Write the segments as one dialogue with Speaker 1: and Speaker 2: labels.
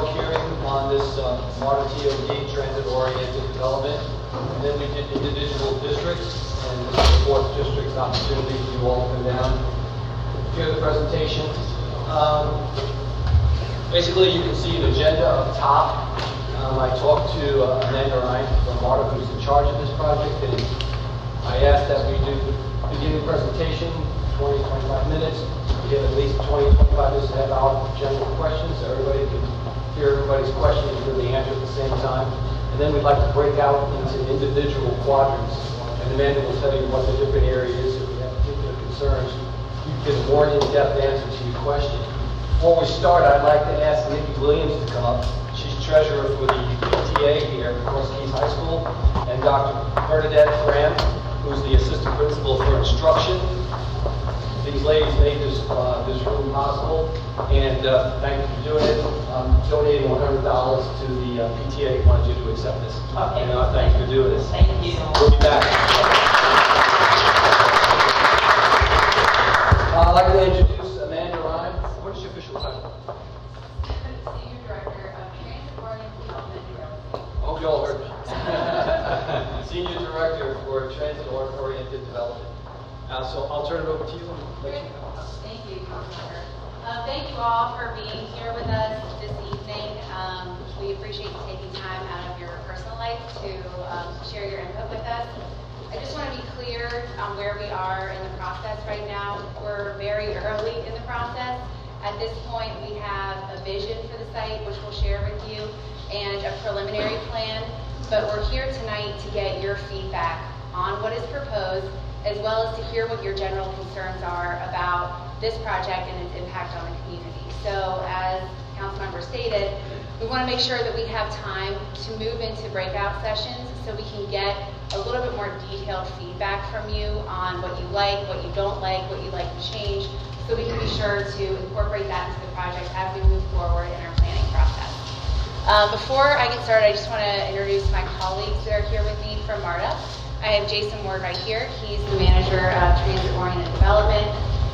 Speaker 1: public hearing on this MARTA TOD, transit-oriented development. And then we did individual districts, and this is the fourth district's opportunity for you all to go down, hear the presentation. Basically, you can see the agenda up top. I talked to Amanda Ryan from MARTA, who's in charge of this project, and I asked that we do the beginning presentation, 20-25 minutes. We have at least 20-25 minutes to have our general questions, so everybody can hear everybody's questions and hear the answer at the same time. And then we'd like to break out into individual quadrants, and Amanda will tell you what the different areas, if we have particular concerns, you get a more in-depth answer to your question. Before we start, I'd like to ask Nikki Williams to come up. She's treasurer for the PTA here at Cross Keys High School, and Dr. Bernadette Fram, who's the assistant principal for instruction. These ladies made this room possible, and thank you for doing it. I'm donating $100 to the PTA. Wanted you to accept this.
Speaker 2: Okay.
Speaker 1: And thank you for doing this.
Speaker 2: Thank you.
Speaker 1: We'll be back. I'd like to introduce Amanda Ryan. What is your official title?
Speaker 3: Senior Director of Transit-Oriented Development.
Speaker 1: Hope you all heard me. Senior Director for Transit-Oriented Development. So I'll turn it over to you.
Speaker 3: Thank you, Councilmember. Thank you all for being here with us this evening. We appreciate you taking time out of your personal life to share your input with us. I just want to be clear on where we are in the process right now. We're very early in the process. At this point, we have a vision for the site, which we'll share with you, and a preliminary plan. But we're here tonight to get your feedback on what is proposed, as well as to hear what your general concerns are about this project and its impact on the community. So as Councilmember stated, we want to make sure that we have time to move into breakout sessions so we can get a little bit more detailed feedback from you on what you like, what you don't like, what you'd like to change, so we can be sure to incorporate that into the project as we move forward in our planning process. Before I get started, I just want to introduce my colleagues that are here with me from MARTA. I have Jason Ward right here. He's the manager of Transit-Oriented Development.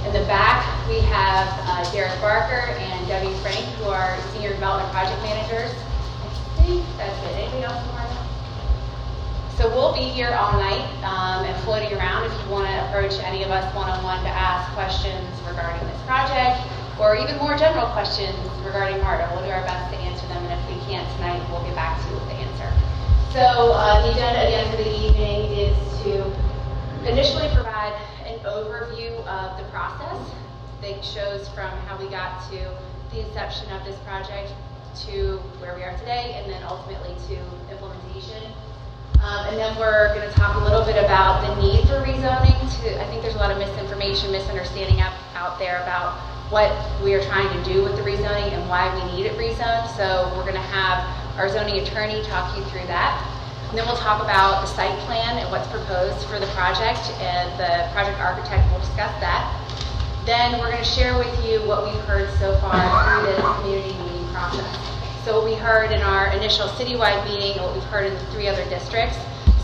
Speaker 3: In the back, we have Derek Barker and Debbie Frank, who are Senior Development Project Managers. I think that's it. Anybody else from MARTA? So we'll be here all night and floating around if you want to approach any of us one-on-one to ask questions regarding this project, or even more general questions regarding MARTA. We'll do our best to answer them, and if we can't tonight, we'll get back to you with the answer. So the agenda again for the evening is to initially provide an overview of the process that shows from how we got to the inception of this project to where we are today, and then ultimately to implementation. And then we're going to talk a little bit about the need for rezoning. I think there's a lot of misunderstanding out there about what we are trying to do with the rezoning and why we need it rezoned. So we're going to have our zoning attorney talk you through that. And then we'll talk about the site plan and what's proposed for the project, and the project architect will discuss that. Then we're going to share with you what we've heard so far through this community meeting process. So what we heard in our initial citywide meeting, what we've heard in the 3 other districts,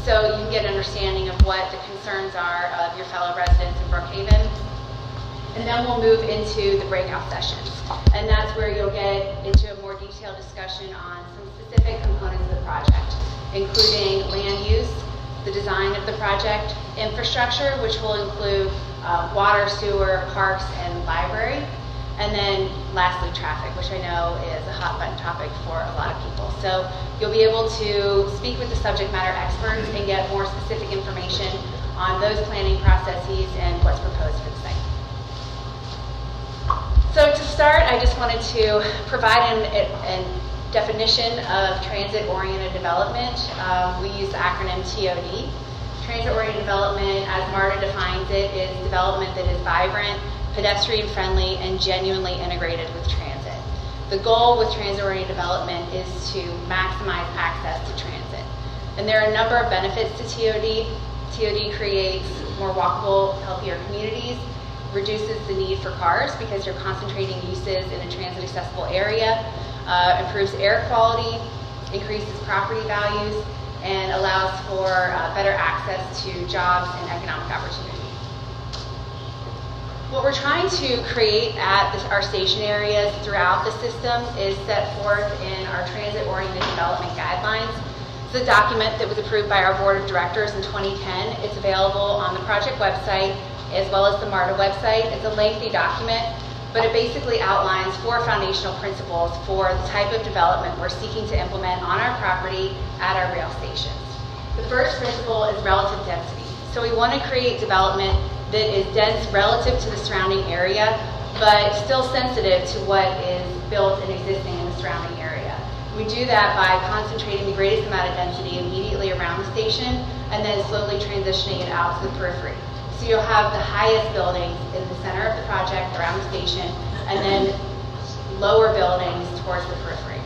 Speaker 3: so you can get an understanding of what the concerns are of your fellow residents in Brookhaven. And then we'll move into the breakout sessions. And that's where you'll get into a more detailed discussion on some specific components of the project, including land use, the design of the project, infrastructure, which will include water, sewer, parks, and library, and then lastly, traffic, which I know is a hot button topic for a lot of people. So you'll be able to speak with the subject matter experts and get more specific information on those planning processes and what's proposed for the site. So to start, I just wanted to provide a definition of transit-oriented development. We use the acronym TOD. Transit-oriented development, as MARTA defines it, is development that is vibrant, pedestrian-friendly, and genuinely integrated with transit. The goal with transit-oriented development is to maximize access to transit. And there are a number of benefits to TOD. TOD creates more walkable, healthier communities, reduces the need for cars because you're concentrating uses in a transit-accessible area, improves air quality, increases property values, and allows for better access to jobs and economic opportunity. What we're trying to create at our station areas throughout the system is set forth in our transit-oriented development guidelines. It's a document that was approved by our board of directors in 2010. It's available on the project website as well as the MARTA website. It's a lengthy document, but it basically outlines 4 foundational principles for the type of development we're seeking to implement on our property at our rail stations. The first principle is relative density. So we want to create development that is dense relative to the surrounding area, but still sensitive to what is built and existing in the surrounding area. We do that by concentrating the greatest amount of density immediately around the station and then slowly transitioning it out to the periphery. So you'll have the highest buildings in the center of the project around the station and then lower buildings towards the periphery.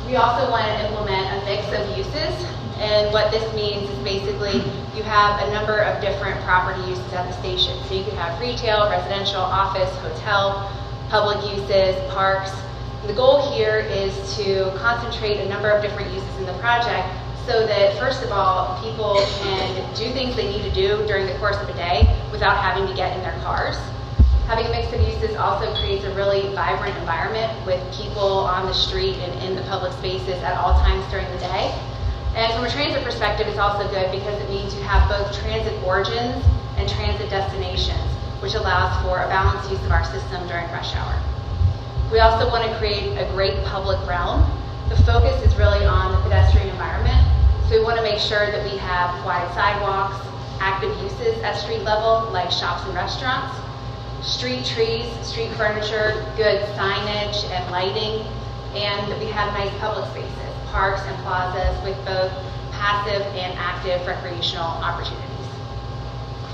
Speaker 3: We also want to implement a mix of uses, and what this means is basically you have a number of different property uses at the station. So you could have retail, residential, office, hotel, public uses, parks. The goal here is to concentrate a number of different uses in the project so that, first of all, people can do things they need to do during the course of a day without having to get in their cars. Having a mix of uses also creates a really vibrant environment with people on the street and in the public spaces at all times during the day. And from a transit perspective, it's also good because it means you have both transit origins and transit destinations, which allows for a balanced use of our system during rush hour. We also want to create a great public realm. The focus is really on the pedestrian environment. So we want to make sure that we have wide sidewalks, active uses at street level like shops and restaurants, street trees, street furniture, good signage and lighting, and that we have nice public spaces, parks and plazas with both passive and active recreational opportunities.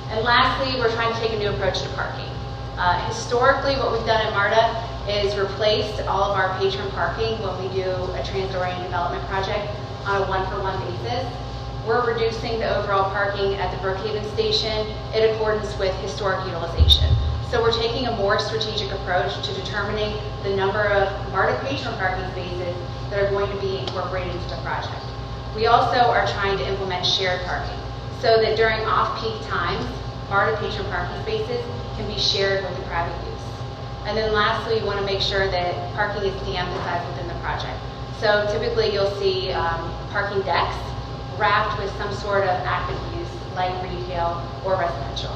Speaker 3: And lastly, we're trying to take a new approach to parking. Historically, what we've done at MARTA is replaced all of our patron parking when we do a transit-oriented development project on a one-for-one basis. We're reducing the overall parking at the Brookhaven station in accordance with historic utilization. So we're taking a more strategic approach to determining the number of MARTA patron parking spaces that are going to be incorporated into the project. We also are trying to implement shared parking so that during off-peak times, MARTA patron parking spaces can be shared with the private use. And then lastly, we want to make sure that parking is de-emphasized within the project. So typically you'll see parking decks wrapped with some sort of active use like retail or residential.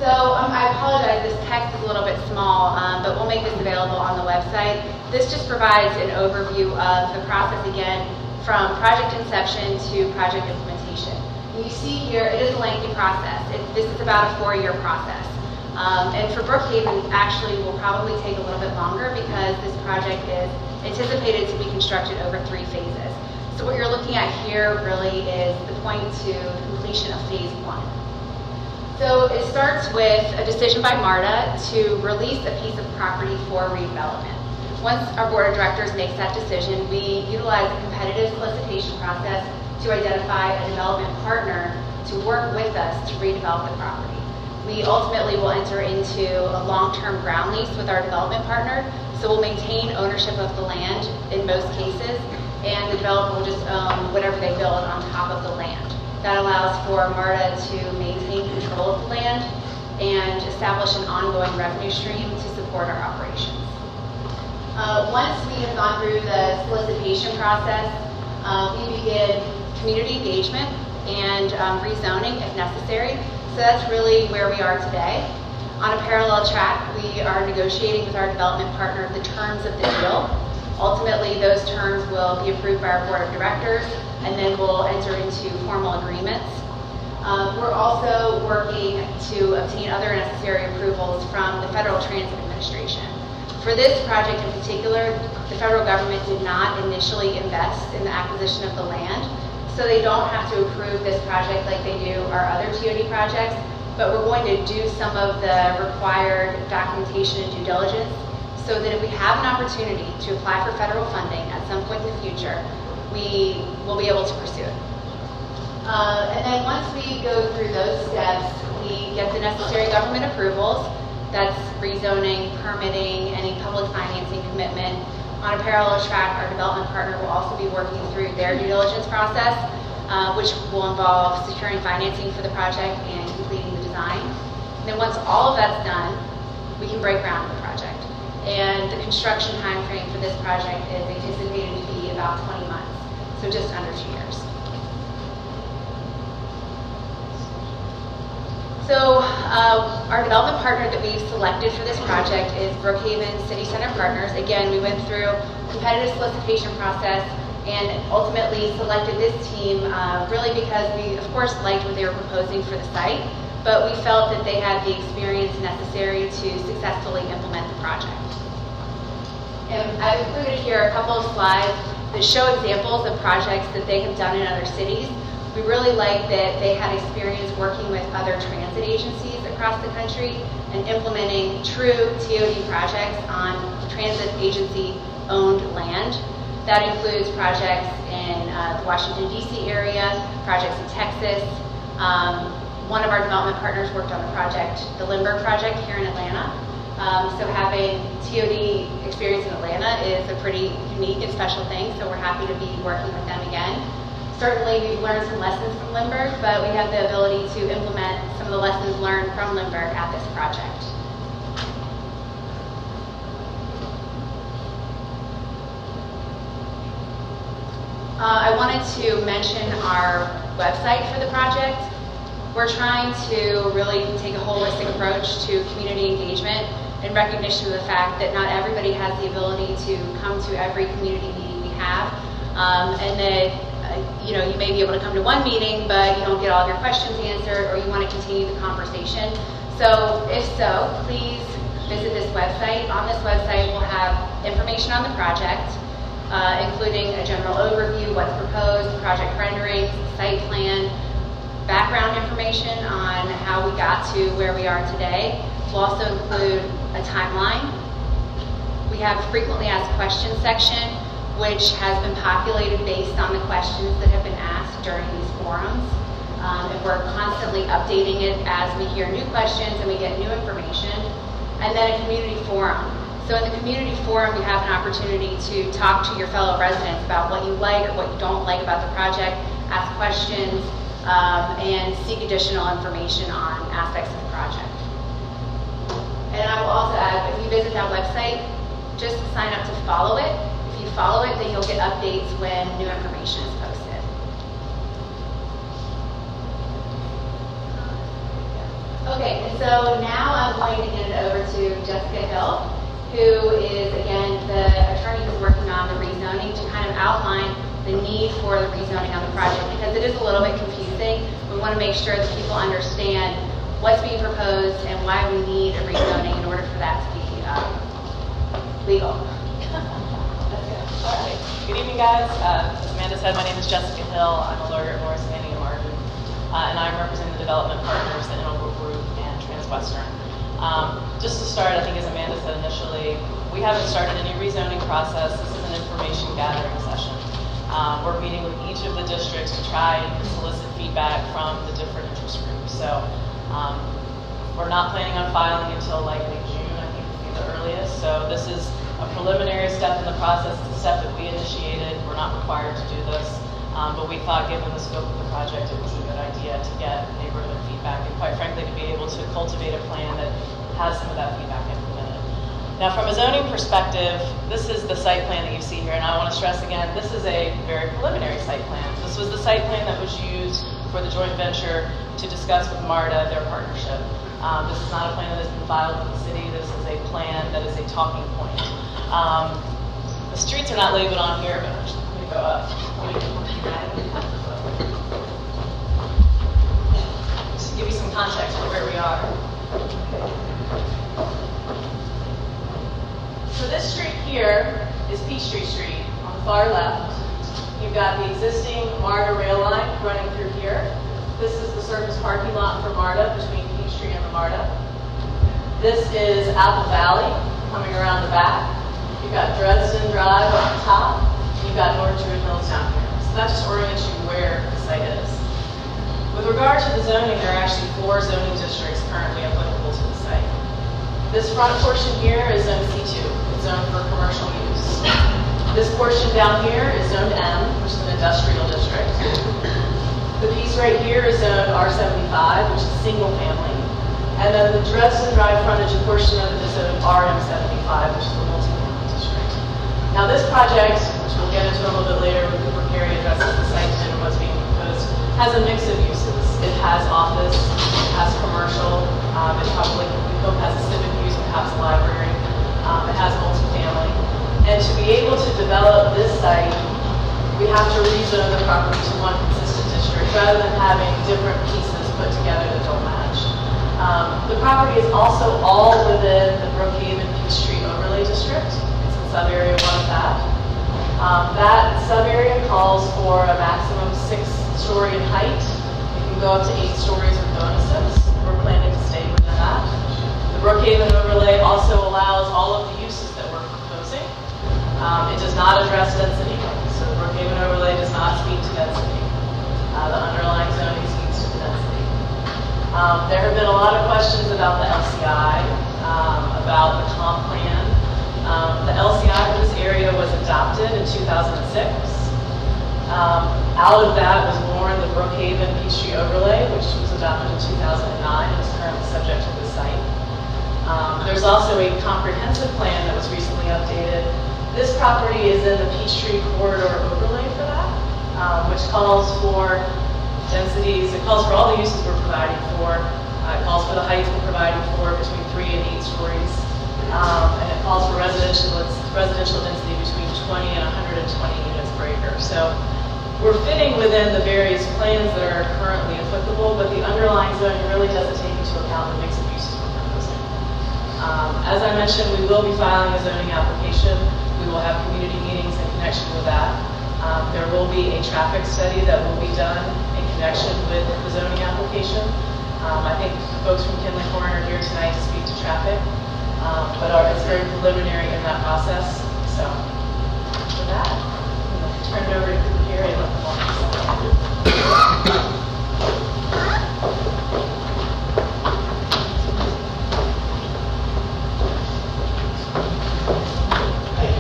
Speaker 3: So I apologize, this text is a little bit small, but we'll make this available on the website. This just provides an overview of the process again from project inception to project implementation. And you see here, it is a lengthy process. This is about a 4-year process. And for Brookhaven, actually will probably take a little bit longer because this project is anticipated to be constructed over 3 phases. So what you're looking at here really is the point to completion of phase 1. So it starts with a decision by MARTA to release a piece of property for redevelopment. Once our board of directors makes that decision, we utilize a competitive solicitation process to identify a development partner to work with us to redevelop the property. We ultimately will enter into a long-term ground lease with our development partner, so we'll maintain ownership of the land in most cases, and the developer will just own whatever they build on top of the land. That allows for MARTA to maintain control of the land and establish an ongoing revenue stream to support our operations. Once we have gone through the solicitation process, we begin community engagement and rezoning if necessary. So that's really where we are today. On a parallel track, we are negotiating with our development partner the terms of the deal. Ultimately, those terms will be approved by our board of directors, and then we'll enter into formal agreements. We're also working to obtain other necessary approvals from the Federal Transit Administration. For this project in particular, the federal government did not initially invest in the acquisition of the land, so they don't have to approve this project like they do our other TOD projects, but we're going to do some of the required documentation and due diligence so that if we have an opportunity to apply for federal funding at some point in the future, we will be able to pursue it. And then once we go through those steps, we get the necessary government approvals. That's rezoning, permitting, any public financing commitment. On a parallel track, our development partner will also be working through their due diligence process. which will involve securing financing for the project and completing the design. And then once all of that's done, we can break ground on the project. And the construction time frame for this project is anticipated to be about 20 months, so just under 2 years. So our development partner that we've selected for this project is Brookhaven City Center Partners. Again, we went through a competitive solicitation process and ultimately selected this team really because we, of course, liked what they were proposing for the site, but we felt that they had the experience necessary to successfully implement the project. And I've included here a couple of slides that show examples of projects that they have done in other cities. We really like that they had experience working with other transit agencies across the country and implementing true TOD projects on transit agency-owned land. That includes projects in the Washington, D.C. area, projects in Texas. One of our development partners worked on the project, the Lindbergh project here in Atlanta. So having TOD experience in Atlanta is a pretty unique and special thing, so we're happy to be working with them again. Certainly, we've learned some lessons from Lindbergh, but we have the ability to implement some of the lessons learned from Lindbergh at this project. I wanted to mention our website for the project. We're trying to really take a holistic approach to community engagement in recognition of the fact that not everybody has the ability to come to every community meeting we have, and that you may be able to come to one meeting, but you don't get all of your questions answered, or you want to continue the conversation. So if so, please visit this website. On this website, we'll have information on the project, including a general overview, what's proposed, project renderings, site plan, background information on how we got to where we are today. We'll also include a timeline. We have a frequently asked questions section, which has been populated based on the questions that have been asked during these forums. And we're constantly updating it as we hear new questions and we get new information. And then a community forum. So in the community forum, you have an opportunity to talk to your fellow residents about what you like or what you don't like about the project, ask questions, and seek additional information on aspects of the project. And I will also add, if you visit that website, just sign up to follow it. If you follow it, then you'll get updates when new information is posted. Okay, and so now I'm going to hand it over to Jessica Hill, who is, again, the attorney who's working on the rezoning to kind of outline the need for the rezoning on the project, because it is a little bit confusing. We want to make sure that people understand what's being proposed and why we need a rezoning in order for that to be legal.
Speaker 2: All right. Good evening, guys. As Amanda said, my name is Jessica Hill. I'm a lawyer at Morris, Manning & Martin, and I'm representing the development partners, the Integral Group and Transwestern. Just to start, I think as Amanda said initially, we haven't started any rezoning process. This is an information gathering session. We're meeting with each of the districts to try and solicit feedback from the different interest groups. So we're not planning on filing until likely June, I think would be the earliest. So this is a preliminary step in the process. It's a step that we initiated. We're not required to do this, but we thought given the scope of the project, it was a good idea to get neighborhood feedback and quite frankly to be able to cultivate a plan that has some of that feedback implemented. Now from a zoning perspective, this is the site plan that you see here, and I want to stress again, this is a very preliminary site plan. This was the site plan that was used for the joint venture to discuss with MARTA their partnership. This is not a plan that has been filed with the city. This is a plan that is a talking point. The streets are not labeled on here, but I'm just going to go up. Just to give you some context for where we are. So this street here is Peachtree Street on the far left. You've got the existing MARTA rail line running through here. This is the surface parking lot for MARTA between Peachtree and the MARTA. This is Apple Valley coming around the back. You've got Dresden Drive on the top. You've got North Druid Hills down here. So that just orients you where the site is. With regard to the zoning, there are actually 4 zoning districts currently applicable to the site. This front portion here is zone C2. It's zoned for commercial use. This portion down here is zone M, which is an industrial district. The piece right here is zoned R75, which is single family. And then the Dresden Drive frontage portion of it is zoned RM75, which is the multi-family district. Now this project, which we'll get into a little bit later when Cooper Carey addresses the site and what's being proposed, has a mix of uses. It has office, it has commercial, it probably, we hope, has a civic use, perhaps a library, it has multifamily. And to be able to develop this site, we have to rezone the property to one consistent district rather than having different pieces put together that don't match. The property is also all within the Brookhaven Peachtree Overlay District. It's in sub-area 1 of that. That sub-area calls for a maximum 6-story in height. It can go up to 8 stories with bonuses. We're planning to stay within that. The Brookhaven Overlay also allows all of the uses that we're proposing. It does not address density. So the Brookhaven Overlay does not speak to density. The underlying zoning speaks to the density. There have been a lot of questions about the LCI, about the comp plan. The LCI for this area was adopted in 2006. Out of that was born the Brookhaven Peachtree Overlay, which was adopted in 2009 and is currently subject to the site. There's also a comprehensive plan that was recently updated. This property is in the Peachtree Corridor Overlay for that, which calls for densities. It calls for all the uses we're providing for. It calls for the heights we're providing for between 3 and 8 stories. And it calls for residential density between 20 and 120 units per acre. So we're fitting within the various plans that are currently applicable, but the underlying zoning really doesn't take into account the mix of uses we're proposing. As I mentioned, we will be filing a zoning application. We will have community meetings in connection with that. There will be a traffic study that will be done in connection with the zoning application. I think folks from Kinley Corner are here tonight to speak to traffic, but it's very preliminary in that process. So with that, I'm going to turn it over to Cooper Carey and let them walk us through.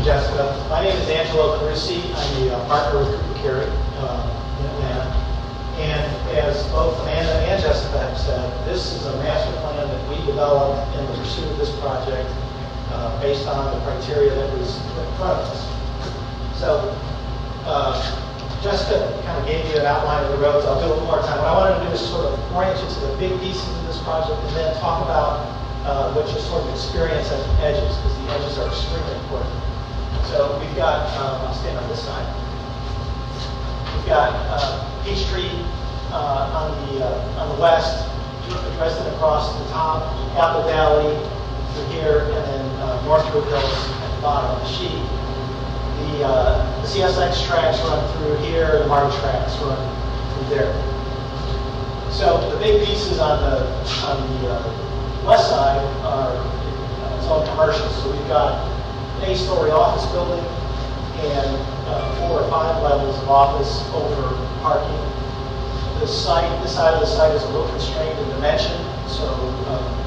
Speaker 4: Jessica. My name is Angelo Carusi. I'm the partner with Cooper Carey in Atlanta. And as both Amanda and Jessica have said, this is a master plan that we developed in the pursuit of this project based on the criteria that was put in front of us. So Jessica kind of gave you an outline of the roads. I'll do a little more time. What I wanted to do is sort of orient you to the big pieces of this project and then talk about what you sort of experience at the edges, because the edges are extremely important. So we've got, I'll stand on this side. We've got Peachtree on the west, Dresden across the top, Apple Valley through here, and then Northwood Hills at the bottom of the sheet. The CSX tracks run through here, the MARTA tracks run through there. So the big pieces on the west side are zone commercial. So we've got 8-story office building and 4 or 5 levels of office over parking. This side of the site is a little constrained in dimension, so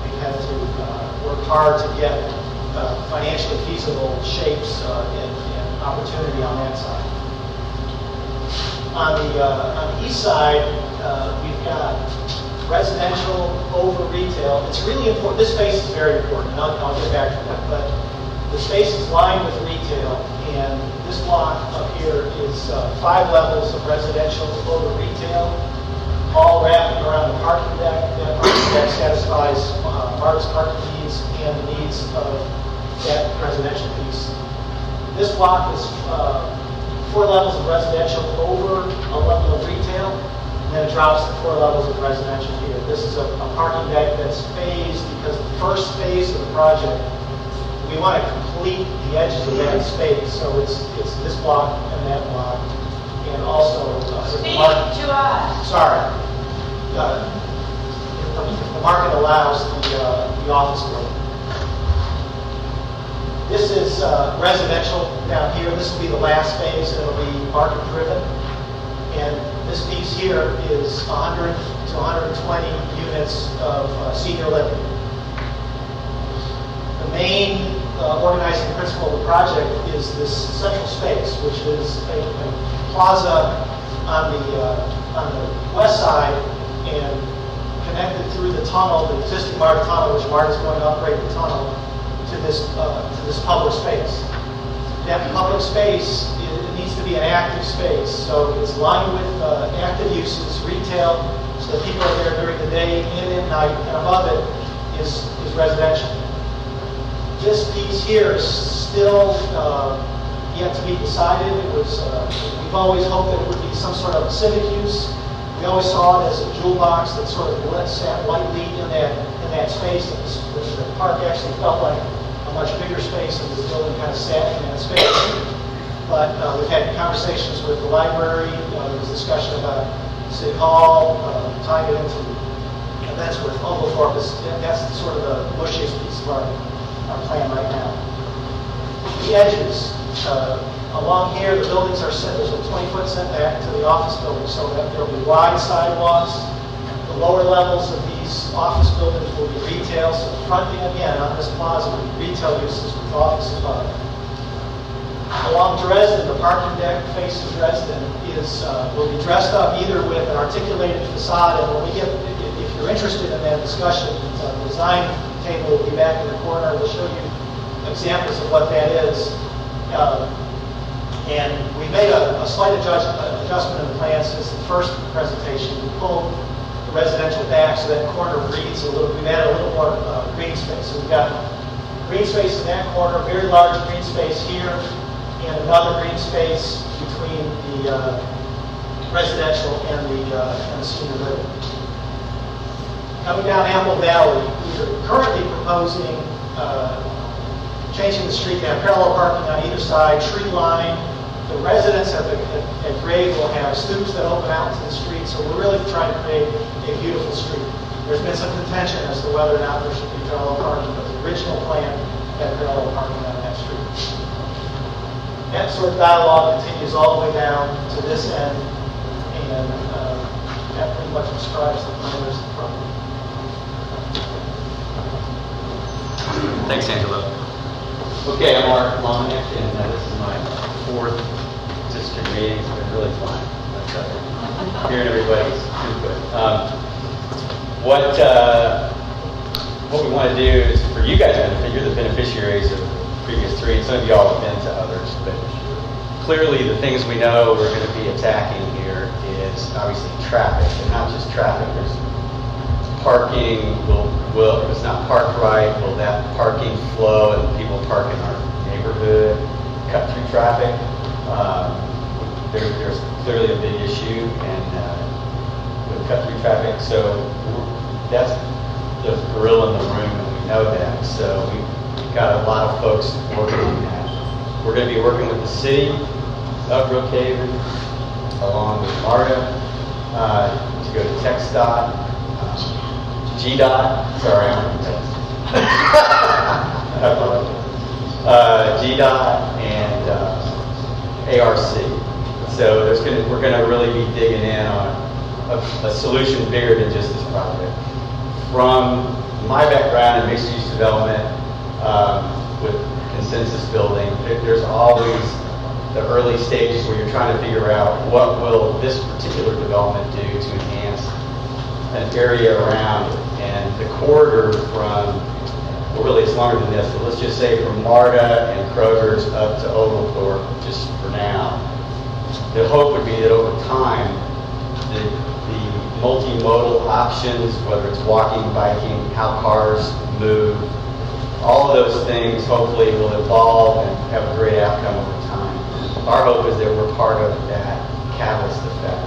Speaker 4: we had to work hard to get financially feasible shapes and opportunity on that side. On the east side, we've got residential over retail. It's really important. This space is very important, and I'll get back to that. But the space is lined with retail, and this block up here is 5 levels of residential over retail, all wrapping around the parking deck. That parking deck satisfies MARTA's parking needs and the needs of that residential piece. This block is 4 levels of residential over a level of retail, and then it drops to 4 levels of residential here. This is a parking deck that's phased because the first phase of the project, we want to complete the edges of that space, so it's this block and that block, and also sorry, if the market allows the office building. This is residential down here. This will be the last phase, and it'll be market driven. And this piece here is 100 to 120 units of senior living. The main organizing principle of the project is this central space, which is a plaza on the on the west side and connected through the tunnel, the existing MARTA tunnel, which MARTA is going to upgrade the tunnel to this public space. That public space, it needs to be an active space, so it's lined with active uses, retail, so that people are there during the day and at night, and above it is residential. This piece here is still yet to be decided. It was, we've always hoped that it would be some sort of civic use. We always saw it as a jewel box that sort of sat lightly in that space. The park actually felt like a much bigger space, and this building kind of sat in that space. But we've had conversations with the library. There was discussion about City Hall, tying it into events with Oglethorpe. That's sort of the bushiest piece of our plan right now. The edges. Along here, the buildings are set, there's a 20-foot setback to the office building, so that there will be wide sidewalks. The lower levels of these office buildings will be retail, so fronting again on this plaza will be retail uses with office above. Along Dresden, the parking deck facing Dresden will be dressed up either with an articulated facade, and when we get, if you're interested in that discussion, the design table will be back in the corner. We'll show you examples of what that is. And we made a slight adjustment in the plan since the first presentation. We pulled the residential back so that corner breathes a little. We've added a little more green space. So we've got green space in that corner, very large green space here, and another green space between the residential and the senior living. Coming down Ample Valley, we're currently proposing changing the street to have parallel parking on either side, tree line. The residents at grade will have stoops that open out to the street, so we're really trying to create a beautiful street. There's been some contention as to whether or not there should be parallel parking, but the original plan had parallel parking on that street. That sort of dialogue continues all the way down to this end, and that pretty much describes the parameters of the property.
Speaker 5: Thanks, Angela. Okay, I'm Mark Lomanick, and this is my 4th district meeting. It's been really fun. Hearing everybody's input. What we want to do is for you guys to benefit. You're the beneficiaries of the previous 3, and some of y'all have been to others. But clearly, the things we know we're going to be attacking here is obviously traffic, and not just traffic. There's parking. Will if it's not parked right, will that parking flow and people park in our neighborhood cut through traffic? There's clearly a big issue and with cut through traffic. So that's the gorilla in the room, and we know that. So we've got a lot of folks working on that. We're going to be working with the city of Brookhaven, along with MARTA, to go to TxDOT. GDOT, sorry, GDOT and ARC. So we're going to really be digging in on a solution bigger than just this project. From my background in mixed-use development with consensus building, there's always the early stages where you're trying to figure out what will this particular development do to enhance an area around it. And the corridor from, well, really it's longer than this, but let's just say from MARTA and Kroger's up to Oglethorpe, just for now. The hope would be that over time, the multimodal options, whether it's walking, biking, how cars move, all of those things hopefully will evolve and have a great outcome over time. Our hope is that we're part of that catalyst effect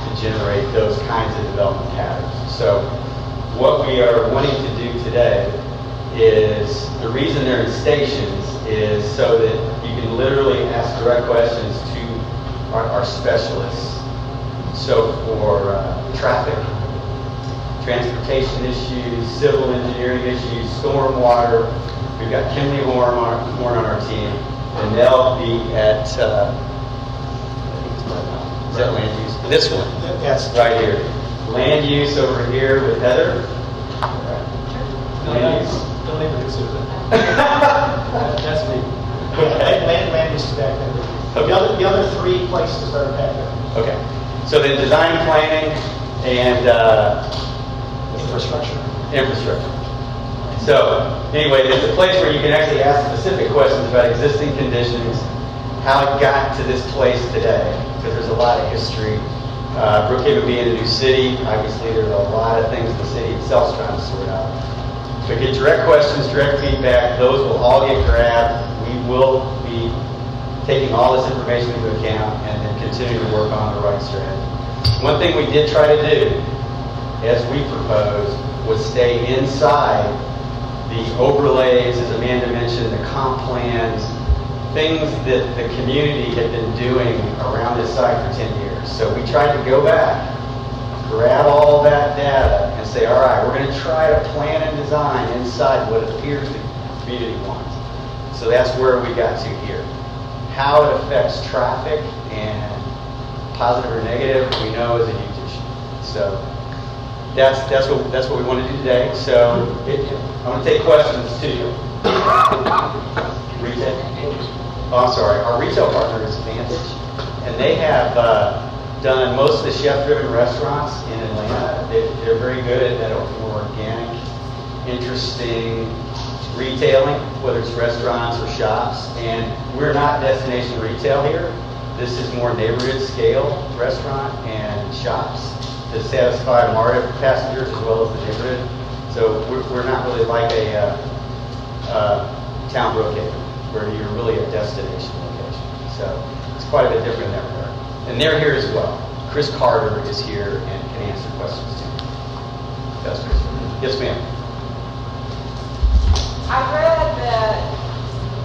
Speaker 5: to generate those kinds of development patterns. So what we are wanting to do today is, the reason they're in stations is so that you can literally ask direct questions to our specialists. So for traffic, transportation issues, civil engineering issues, stormwater, we've got Kimberly Horn on our team, and they'll be at, is that land use? This one,
Speaker 4: Yes.
Speaker 5: right here. Land use over here with Heather. Land use.
Speaker 1: Don't even consider that. That's me.
Speaker 4: Land use is back there. The other 3 places are back there.
Speaker 5: Okay. So then design and planning and
Speaker 4: Infrastructure.
Speaker 5: infrastructure. So anyway, it's a place where you can actually ask specific questions about existing conditions, how it got to this place today, because there's a lot of history. Brookhaven being a new city, obviously there's a lot of things the city itself is trying to sort out. So get direct questions, direct feedback, those will all get grabbed. We will be taking all this information into account and then continuing to work on the right strategy. One thing we did try to do, as we proposed, was stay inside the overlays, as Amanda mentioned, the comp plans, things that the community had been doing around this site for 10 years. So we tried to go back, grab all that data, and say, all right, we're going to try to plan and design inside what it appears the community wants. So that's where we got to here. How it affects traffic and positive or negative, we know is a huge issue. So that's what we want to do today. So I want to take questions too. Retail. Oh, I'm sorry. Our retail partner is Vantage, and they have done most of the chef-driven restaurants in Atlanta. They're very good at that more organic, interesting retailing, whether it's restaurants or shops. And we're not destination retail here. This is more neighborhood scale restaurant and shops to satisfy MARTA passengers as well as the neighborhood. So we're not really like a town Brookhaven, where you're really a destination location. So it's quite a bit different in that regard. And they're here as well. Chris Carter is here and can answer questions too. That's Chris. Yes, ma'am.
Speaker 6: I read that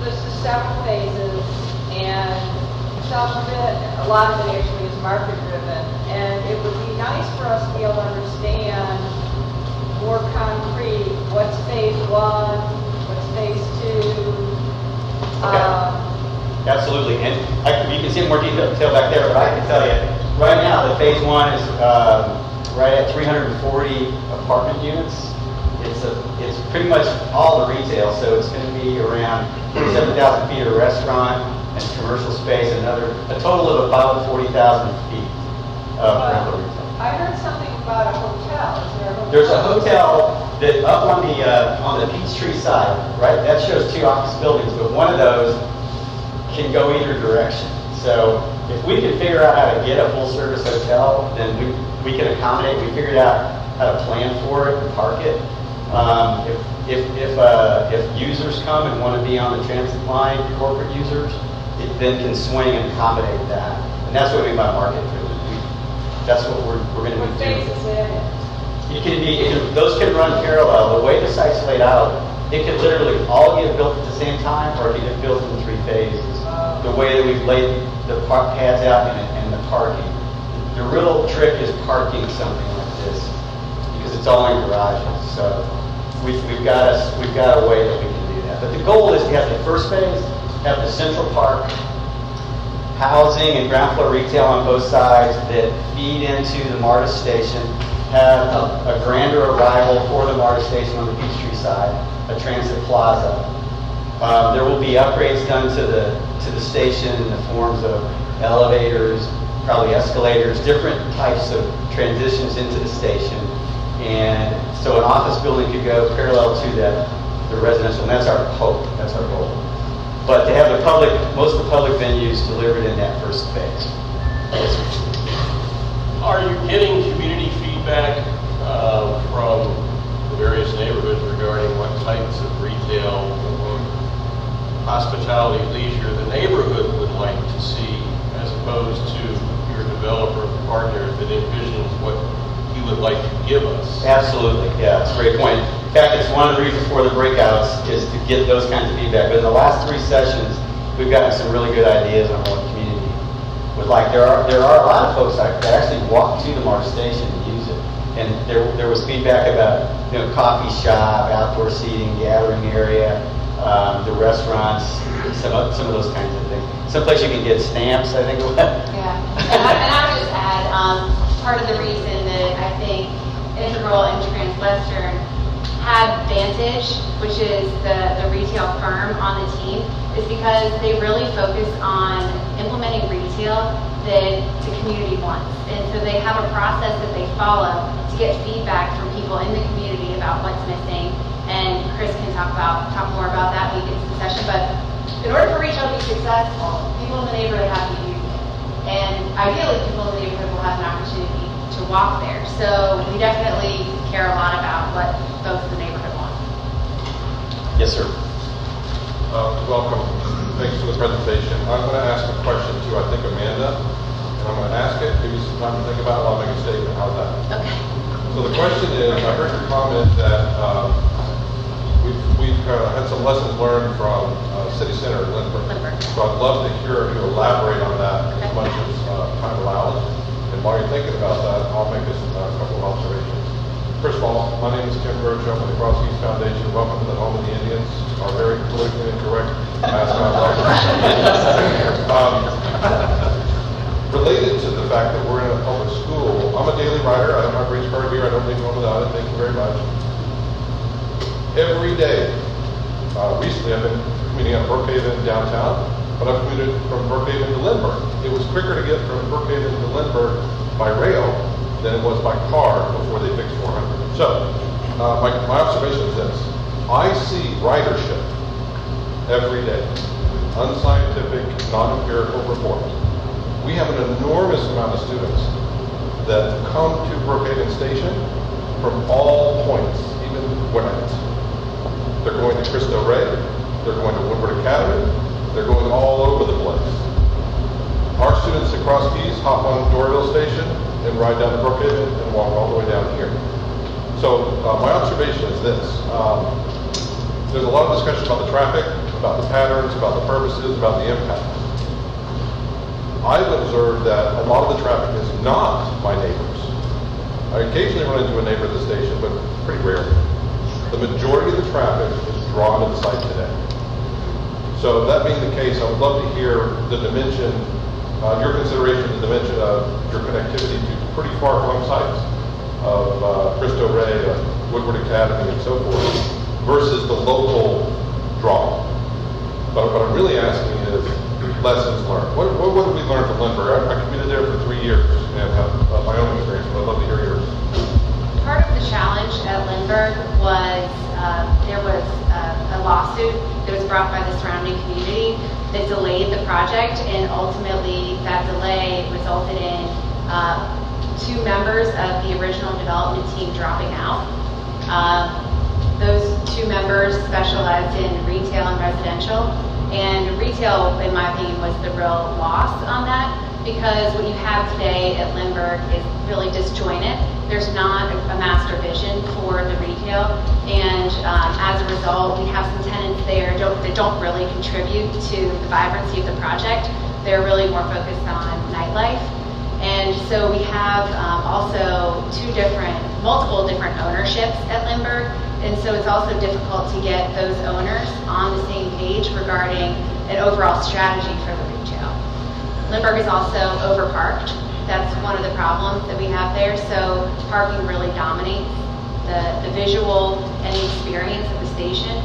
Speaker 6: this is several phases, and some of it, a lot of it actually is market driven, and it would be nice for us to be able to understand more concrete, what's phase one, what's phase two.
Speaker 5: Absolutely, and you can see more detail back there, but I can tell you, right now, the phase one is right at 340 apartment units. It's pretty much all the retail, so it's going to be around 7,000 feet of restaurant and commercial space, a total of about 40,000 feet of rental retail.
Speaker 6: I heard something about a hotel. Is there a hotel?
Speaker 5: There's a hotel that up on the Peachtree side, right? That shows 2 office buildings, but one of those can go either direction. So if we can figure out how to get a full-service hotel, then we can accommodate. We figured out how to plan for it and park it. If users come and want to be on the transit line, corporate users, it then can swing and accommodate that. And that's what we mean by market driven. That's what we're going to
Speaker 6: What
Speaker 5: be
Speaker 6: phase
Speaker 5: doing.
Speaker 6: is it?
Speaker 5: Those can run parallel. The way the site's laid out, it could literally all get built at the same time, or it can get built in 3 phases. The way that we've laid the pads out and the parking. The real trick is parking something like this, because it's all in garages. So we've got a way that we can do that. But the goal is to have the first phase, have the central park, housing and ground floor retail on both sides that feed into the MARTA station, have a grander arrival for the MARTA station on the Peachtree side, a transit plaza. There will be upgrades done to the station in the forms of elevators, probably escalators, different types of transitions into the station. And so an office building could go parallel to the residential, and that's our hope, that's our goal. But to have most of the public venues delivered in that first phase.
Speaker 7: Are you getting community feedback from the various neighborhoods regarding what types of retail or hospitality, leisure the neighborhood would like to see, as opposed to your developer partner that envisions what he would like to give us?
Speaker 5: Absolutely, yeah, that's a great point. In fact, it's one of the reasons for the breakouts is to get those kinds of feedback. But in the last 3 sessions, we've gotten some really good ideas on what community would like. There are a lot of folks that actually walk to the MARTA station and use it. And there was feedback about coffee shop, outdoor seating, gathering area, the restaurants, some of those kinds of things. Someplace you can get stamps, I think.
Speaker 3: Yeah, and I would just add, part of the reason that I think Integral and Transwestern had Vantage, which is the retail firm on the team, is because they really focus on implementing retail that the community wants. And so they have a process that they follow to get feedback from people in the community about what's missing. And Chris can talk more about that when we get to the session. But in order for retail to be successful, people in the neighborhood have to use it. And ideally, people in the neighborhood will have an opportunity to walk there. So we definitely care a lot about what folks in the neighborhood want.
Speaker 5: Yes, sir.
Speaker 8: Welcome. Thanks for the presentation. I'm going to ask a question to, I think, Amanda, and I'm going to ask it, give you some time to think about it, I'll make a statement. How's that?
Speaker 3: Okay.
Speaker 8: So the question is, I heard your comment that we've had some lessons learned from City Center in Lindbergh. So I'd love to hear you elaborate on that as much as time allows. And while you're thinking about that, I'll make a couple of observations. First of all, my name is Tim Birch. I'm with the Cross Keys Foundation. Welcome to the Home of the Indians, our very politically incorrect mascot. Related to the fact that we're in a public school, I'm a daily rider. I don't have a race card here. I don't leave home without it. Thank you very much. Every day, recently I've been commuting out of Brookhaven downtown, but I've commuted from Brookhaven to Lindbergh. It was quicker to get from Brookhaven to Lindbergh by rail than it was by car before they fixed 400. So, my observation is this. I see ridership every day. Unscientific, non-empirical reports. We have an enormous amount of students that come to Brookhaven Station from all points, even west. They're going to Cristo Rey, they're going to Woodward Academy, they're going all over the place. Our students at Cross Keys hop on Doraville Station and ride down to Brookhaven and walk all the way down here. So my observation is this. There's a lot of discussion about the traffic, about the patterns, about the purposes, about the impact. I've observed that a lot of the traffic is not my neighbors. I occasionally run into a neighbor at the station, but pretty rarely. The majority of the traffic is drawn to the site today. So that being the case, I would love to hear the dimension, your consideration, the dimension of your connectivity to pretty far-flung sites of Cristo Rey, Woodward Academy, and so forth, versus the local draw. But what I'm really asking is lessons learned. What did we learn from Lindbergh? I commuted there for 3 years and have my own experience, but I'd love to hear yours.
Speaker 3: Part of the challenge at Lindbergh was there was a lawsuit that was brought by the surrounding community that delayed the project, and ultimately that delay resulted in 2 members of the original development team dropping out. Those 2 members specialized in retail and residential, and retail, in my opinion, was the real loss on that, because what you have today at Lindbergh is really disjointed. There's not a master vision for the retail, and as a result, we have some tenants there that don't really contribute to the vibrancy of the project. They're really more focused on nightlife. And so we have also multiple different ownerships at Lindbergh, and so it's also difficult to get those owners on the same page regarding an overall strategy for the retail. Lindbergh is also overparked. That's one of the problems that we have there. So parking really dominates the visual and the experience of the station.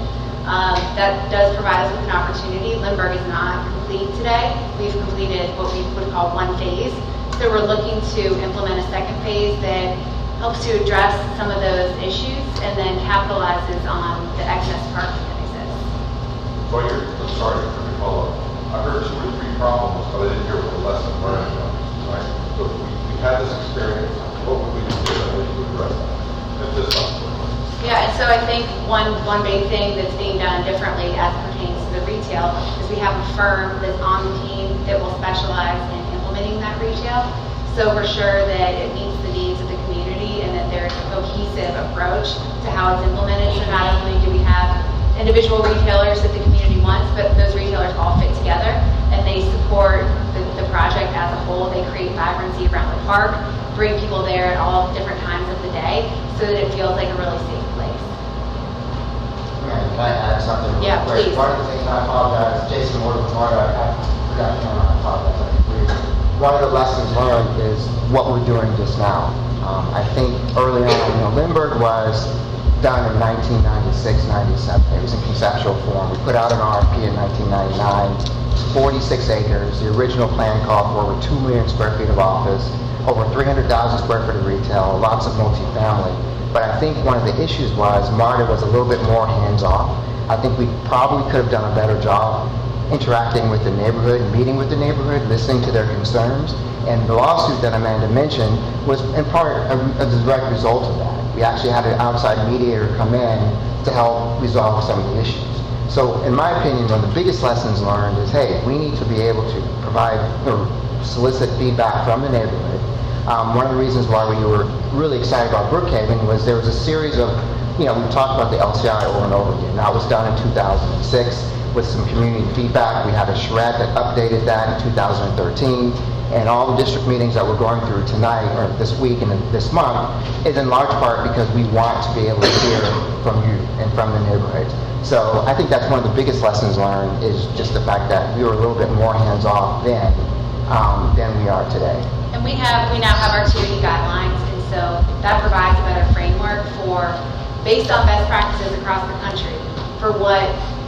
Speaker 3: That does provide us with an opportunity. Lindbergh is not complete today. We've completed what we would call 1 phase. So we're looking to implement a 2nd phase that helps to address some of those issues and then capitalizes on the excess parking that exists.
Speaker 8: So I'm sorry for the follow-up. I heard 2 or 3 problems, but I didn't hear what the lesson learned was, right? So if we had this experience, what would we do differently to address that? If this hospital.
Speaker 3: Yeah, and so I think one big thing that's being done differently as it pertains to the retail is we have a firm that's on the team that will specialize in implementing that retail. So we're sure that it meets the needs of the community and that there's a cohesive approach to how it's implemented. So not only do we have individual retailers that the community wants, but those retailers all fit together and they support the project as a whole. They create vibrancy around the park, bring people there at all different times of the day so that it feels like a really safe place.
Speaker 9: Can I add something real
Speaker 3: Yeah,
Speaker 9: quick?
Speaker 3: please.
Speaker 9: One of the things, I apologize, Jason Ward with MARTA, I forgot to I apologize. One of the lessons learned is what we're doing just now. I think early on, Lindbergh was done in 1996, 97. It was in conceptual form. We put out an RFP in 1999, 46 acres. The original plan called for over 2 million square feet of office, over 300,000 square foot of retail, lots of multifamily. But I think one of the issues was MARTA was a little bit more hands-off. I think we probably could have done a better job interacting with the neighborhood, meeting with the neighborhood, listening to their concerns. And the lawsuit that Amanda mentioned was in part a direct result of that. We actually had an outside mediator come in to help resolve some of the issues. So in my opinion, one of the biggest lessons learned is, hey, we need to be able to provide or solicit feedback from the neighborhood. One of the reasons why we were really excited about Brookhaven was there was a series of, we talked about the LCI over and over again. That was done in 2006 with some community feedback. We had a shred that updated that in 2013. And all the district meetings that we're going through tonight, or this week and this month, is in large part because we want to be able to hear from you and from the neighborhoods. So I think that's one of the biggest lessons learned, is just the fact that we were a little bit more hands-off then than we are today.
Speaker 3: And we now have our TOD guidelines, and so that provides a better framework based on best practices across the country, for what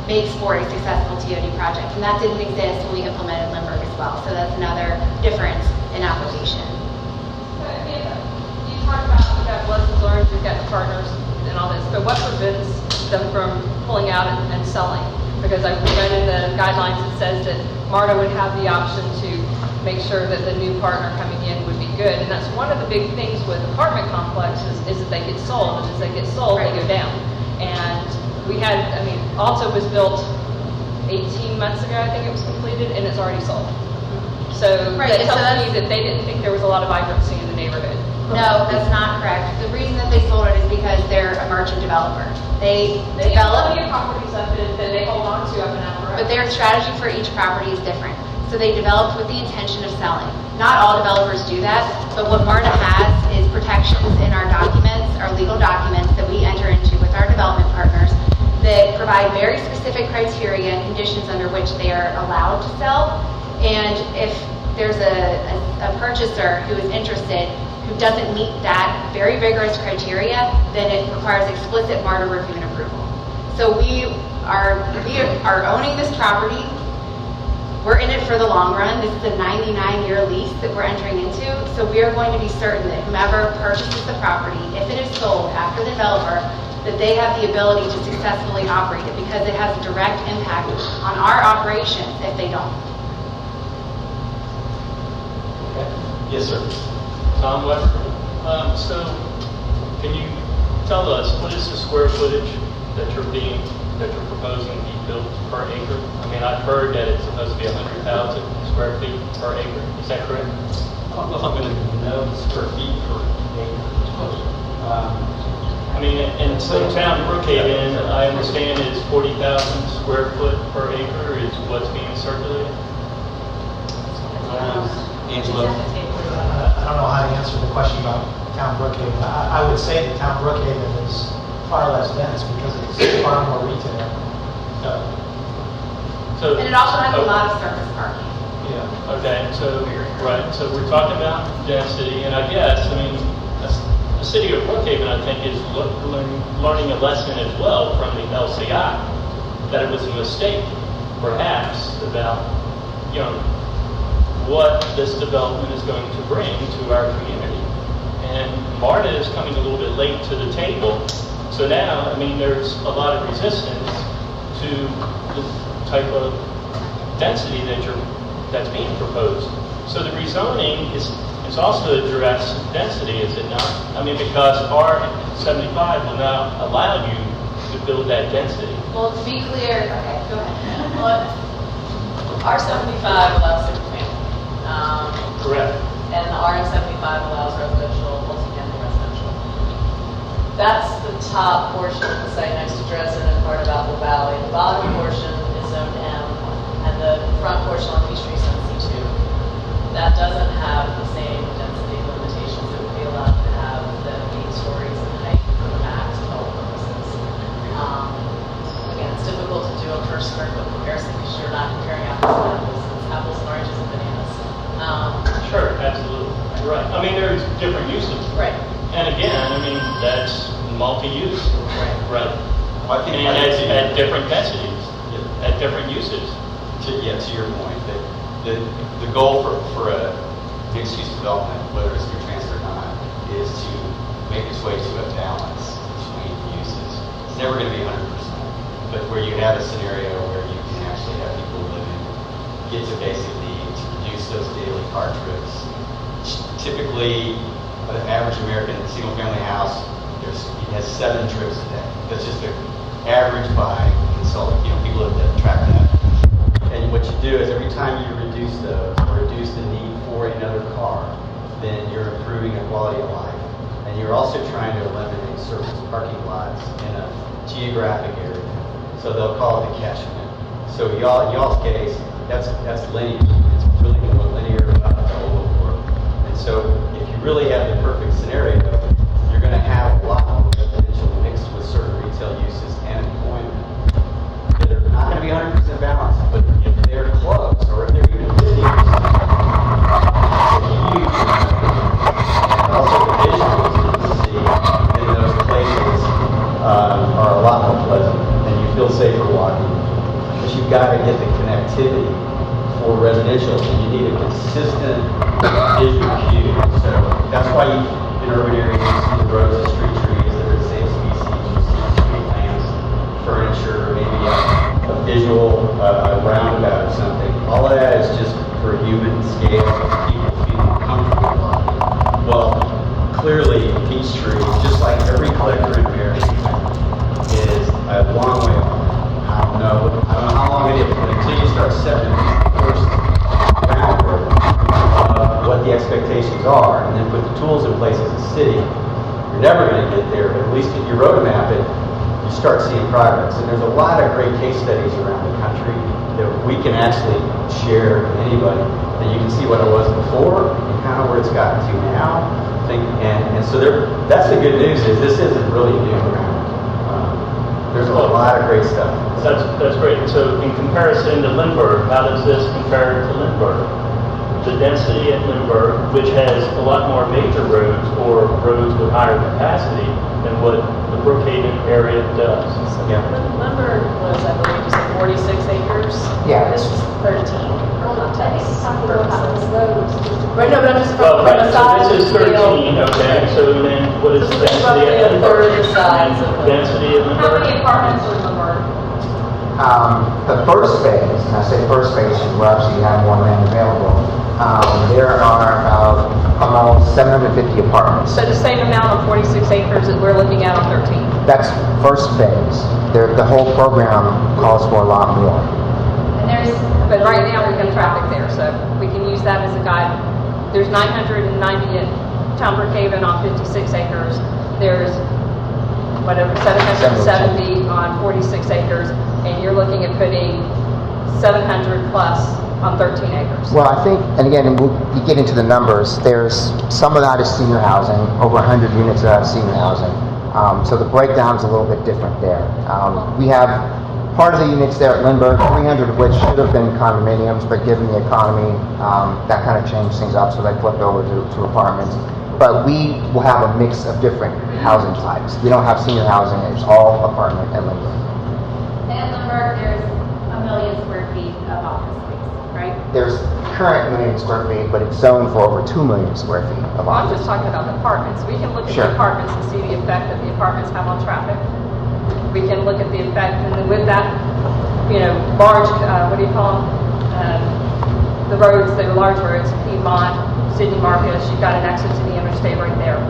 Speaker 3: makes for a successful TOD project. And that didn't exist when we implemented Lindbergh as well. So that's another difference in application.
Speaker 6: So, Amanda, you talked about we got lessons learned, we've got the partners and all this, but what prevents them from pulling out and selling? Because I read in the guidelines it says that MARTA would have the option to make sure that the new partner coming in would be good. And that's one of the big things with apartment complexes is that they get sold. And as they get sold,
Speaker 3: Right.
Speaker 6: They go down. And we had, Alta was built 18 months ago, I think it was completed, and it's already sold. So
Speaker 3: Right,
Speaker 6: that
Speaker 3: and so
Speaker 6: tells
Speaker 3: that's-
Speaker 6: me that they didn't think there was a lot of vibrancy in the neighborhood.
Speaker 3: No, that's not correct. The reason that they sold it is because they're a merchant developer. They
Speaker 6: They have
Speaker 3: develop,
Speaker 6: plenty of properties up that they hold on to up and out the road.
Speaker 3: but their strategy for each property is different. So they developed with the intention of selling. Not all developers do that, but what MARTA has is protections in our documents, our legal documents that we enter into with our development partners, that provide very specific criteria and conditions under which they are allowed to sell. And if there's a purchaser who is interested who doesn't meet that very rigorous criteria, then it requires explicit MARTA review and approval. So we are owning this property. We're in it for the long run. This is a 99-year lease that we're entering into. So we are going to be certain that whomever purchases the property, if it is sold after the developer, that they have the ability to successfully operate it, because it has a direct impact on our operations if they don't.
Speaker 5: Yes, sir.
Speaker 10: Tom Weber. So, can you tell us what is the square footage that you're proposing to be built per acre? I've heard that it's supposed to be 100,000 square feet per acre. Is that correct?
Speaker 5: I don't know if I'm going to know the square feet per acre.
Speaker 10: In some town, Brookhaven, I understand is 40,000 square foot per acre is what's being circulated.
Speaker 5: Angelo?
Speaker 4: I don't know how to answer the question about town Brookhaven. I would say that town Brookhaven is far less dense because it's far more retail.
Speaker 10: So,
Speaker 3: And it also has a lot of surface parking.
Speaker 4: Yeah.
Speaker 10: Okay, so we're talking about density, and I guess, the city of Brookhaven, I think, is learning a lesson as well from the LCI, that it was a mistake, perhaps, about, what this development is going to bring to our community. And MARTA is coming a little bit late to the table, so now, there's a lot of resistance to the type of density that's being proposed. So the rezoning is also address density, is it not? Because R75 will now allow you to build that density.
Speaker 3: Well, to be clear, okay, go ahead.
Speaker 2: R75 allows single family.
Speaker 10: Correct.
Speaker 2: And the RM75 allows residential, multifamily residential. That's the top portion of the site next to Dresden and part of Apple Valley. The bottom portion is Zone M, and the front portion on Peachtree is Zone C2. That doesn't have the same density limitations that would be allowed to have the 8 stories in height for the max of all purposes. Again, it's difficult to do a per square foot comparison because you're not comparing apples and apples. It's apples and oranges and bananas.
Speaker 10: Sure, absolutely. Right. There's different uses.
Speaker 2: Right.
Speaker 10: And again, that's multi-use. Right.
Speaker 5: I think
Speaker 10: And at different densities,
Speaker 5: Yeah.
Speaker 10: at different uses.
Speaker 5: To your point, the goal for a mixed-use development, whether it's new transfer or not, is to make its way to a balance between uses. It's never going to be 100%, but where you have a scenario where you can actually have people living, get to basic needs, reduce those daily car trips. Typically, an average American single-family house, it has 7 trips a day. That's just the average by consultant, people that track that. And what you do is every time you reduce those or reduce the need for another car, then you're improving the quality of life. And you're also trying to eliminate surface parking lots in a geographic area. So they'll call it the catchment. So y'all's case, that's linear. It's really going to look linear about the whole world. And so if you really have the perfect scenario, you're going to have a lot more residential mixed with certain retail uses and employment. They're not going to be 100% balanced, but if they're close, or if they're even 50%, it's a huge amount. And also the visuals you see in those places are a lot more pleasant, and you feel safer walking. But you've got to get the connectivity for residential, and you need a consistent visual cue. So that's why in urban areas you see the rows of street trees that are the same species. You see street lamps, furniture, maybe a visual roundabout or something. All of that is just for human scale, people feeling comfortable walking. Well, clearly Peachtree, just like every collector in America, is a long way off. I don't know how long it is, but until you start setting the first groundwork of what the expectations are, and then put the tools in place as a city, you're never going to get there. But at least if you roadmap it, you start seeing progress. And there's a lot of great case studies around the country that we can actually share with anybody. And you can see what it was before and kind of where it's gotten to now. And so that's the good news is this isn't really new around. There's a lot of great stuff.
Speaker 10: That's great. So in comparison to Lindbergh, how does this compare to Lindbergh? The density at Lindbergh, which has a lot more major roads or roads with higher capacity than what the Brookhaven area does.
Speaker 5: Yeah.
Speaker 2: Lindbergh was, I believe, you said 46 acres?
Speaker 9: Yeah.
Speaker 2: This is 13.
Speaker 3: Right, no, but I'm just
Speaker 10: Well,
Speaker 3: from
Speaker 10: right,
Speaker 3: the
Speaker 10: so
Speaker 3: size
Speaker 10: this is
Speaker 3: of the
Speaker 10: 13, okay, so then what is the
Speaker 2: This is
Speaker 10: density
Speaker 2: roughly
Speaker 10: at
Speaker 2: a third of
Speaker 10: Lindbergh?
Speaker 2: the size of the...
Speaker 10: Density at
Speaker 3: How
Speaker 10: Lindbergh?
Speaker 3: many apartments are in Lindbergh?
Speaker 9: The first phase, and I say first phase, where obviously you have more land available, there are about almost 750 apartments.
Speaker 6: So the same amount of 46 acres that we're looking at on 13.
Speaker 9: That's first phase. The whole program calls for a lot more.
Speaker 3: And there's,
Speaker 6: But right now, we have traffic there, so we can use that as a guide. There's 990 at Town Brookhaven on 56 acres. There's, whatever, 770 on 46 acres. And you're looking at putting 700 plus on 13 acres.
Speaker 9: Well, I think, and again, you get into the numbers, there's some of that is senior housing, over 100 units of that is senior housing. So the breakdown's a little bit different there. We have part of the units there at Lindbergh, 300 of which should have been condominiums, but given the economy, that kind of changed things up, so they flipped over to apartments. But we will have a mix of different housing types. We don't have senior housing, it's all apartment at Lindbergh.
Speaker 3: and in Lindbergh, there's 1 million square feet of office space, right?
Speaker 9: There's current 1 million square feet, but it's zoned for over 2 million square feet of
Speaker 6: Well, I'm
Speaker 9: office.
Speaker 6: just talking about the apartments. We can look at
Speaker 9: Sure.
Speaker 6: the apartments and see the effect that the apartments have on traffic. We can look at the effect, and then with that, large, what do you call them? The roads, the large roads, Piedmont, Sydney Marcus, you've got an exit to the interstate right there.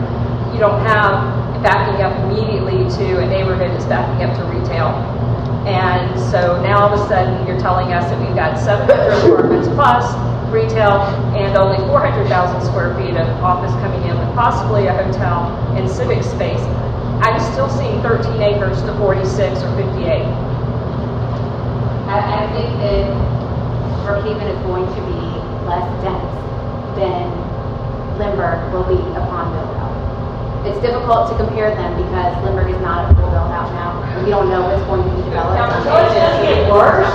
Speaker 6: You don't have backing up immediately to a neighborhood that's backing up to retail. And so now all of a sudden, you're telling us that we've got 700 apartments plus retail and only 400,000 square feet of office coming in with possibly a hotel and civic space. I'm still seeing 13 acres to 46 or 58.
Speaker 3: I think that Brookhaven is going to be less dense than Lindbergh will be upon build out. It's difficult to compare them because Lindbergh is not a full build out now. We don't know what's going to be developed.
Speaker 6: Get worse.